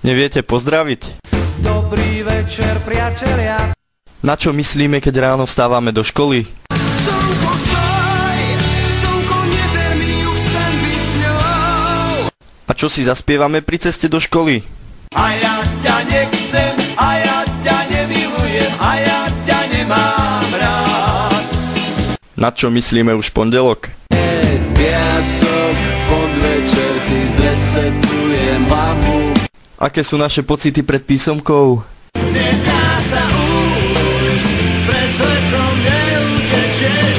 Neviete pozdraviť? Dobrý večer, priatelia. Na čo myslíme, keď ráno vstávame do školy? Slnko stoj, slnko neber mi ju, chcem byť s ňou. A čo si zaspievame pri ceste do školy? A ja ťa nechcem, a ja ťa nemilujem, a ja ťa nemám rád. Na čo myslíme už pondelok? V piatok, podvečer si zresetujem hlavu. Aké sú naše pocity pred písomkou? Nedá sa ujsť, pred svetom neutečieš.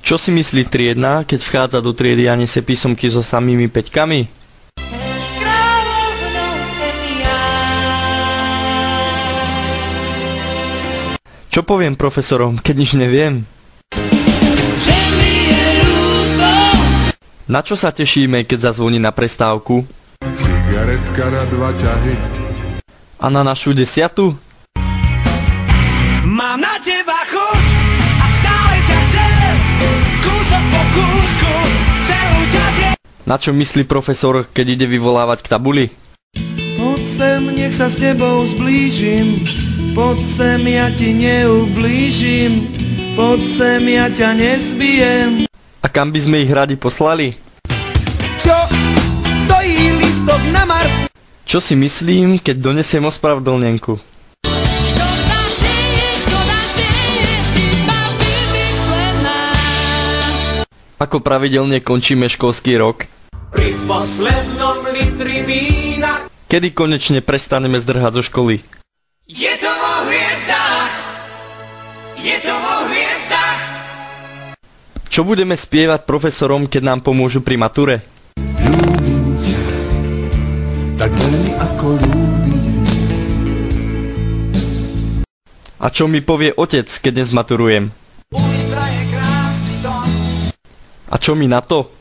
Čo si myslí triedna, keď vchádza do triedy a nesie písomky so samými peťkami? Čo poviem profesorom, keď nič neviem? Na čo sa tešíme, keď zazvoní na prestávku? Cigaretka na 2 ťahy. A na našu 10? Mám na teba chuť a stále ťa chcem, kúsok po kúsku, celú ťa zjem. Na čo myslí profesor, keď ide vyvolávať k tabuli? Poď sem, nech sa s tebou zblížim. Poď sem, ja ti neublížim. Poď sem, ja ťa nezbijem. A kam by sme ich radi poslali? Čo? Stojí listok na Mars. Čo si myslím, keď donesiem ospravedlnenku? Škoda, že je iba vymyslená. Ako pravidelne končíme školský rok? Pri poslednom litri vína. Kedy konečne prestaneme zdrhať zo školy? Je to vo hviezdách. Je to vo hviezdách. Čo budeme spievať profesorom, keď nám pomôžu pri mature? Ľúbim ťa, tak veľmi ako ľúbiť. A čo mi povie otec, keď dnes maturujem? Ulica je krásny dom. A čo mi na to?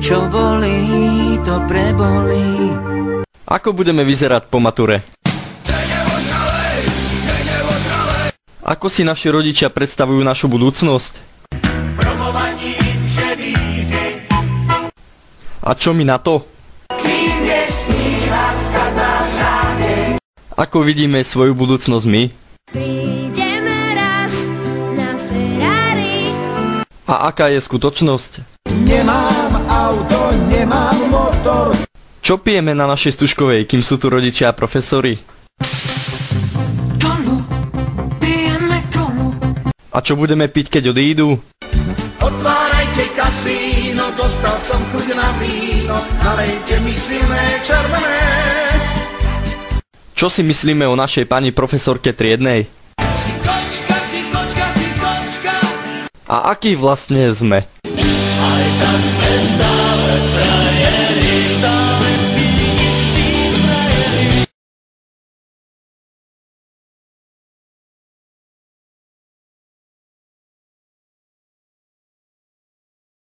Čo bolí, to prebolí. Ako budeme vyzerať po mature? Ako si naši rodičia predstavujú našu budúcnosť? Promovaní žebíři. A čo mi na to? Kým nesnívaš, tak máš nádej. Ako vidíme svoju budúcnosť my? Prídeme raz na Ferrari. A aká je skutočnosť? Nemám auto, nemám motor. Čo pijeme na našej stužkovej, kým sú tu rodičia a profesori? Kolu, pijeme kolu. A čo budeme piť, keď odídu? Otvárajte kasíno, dostal som chuť na víno, nalejte mi silné červené. Čo si myslíme o našej pani profesorke triednej? Si kočka, si kočka, si kočka. A aký vlastne sme? Aj tak sme stále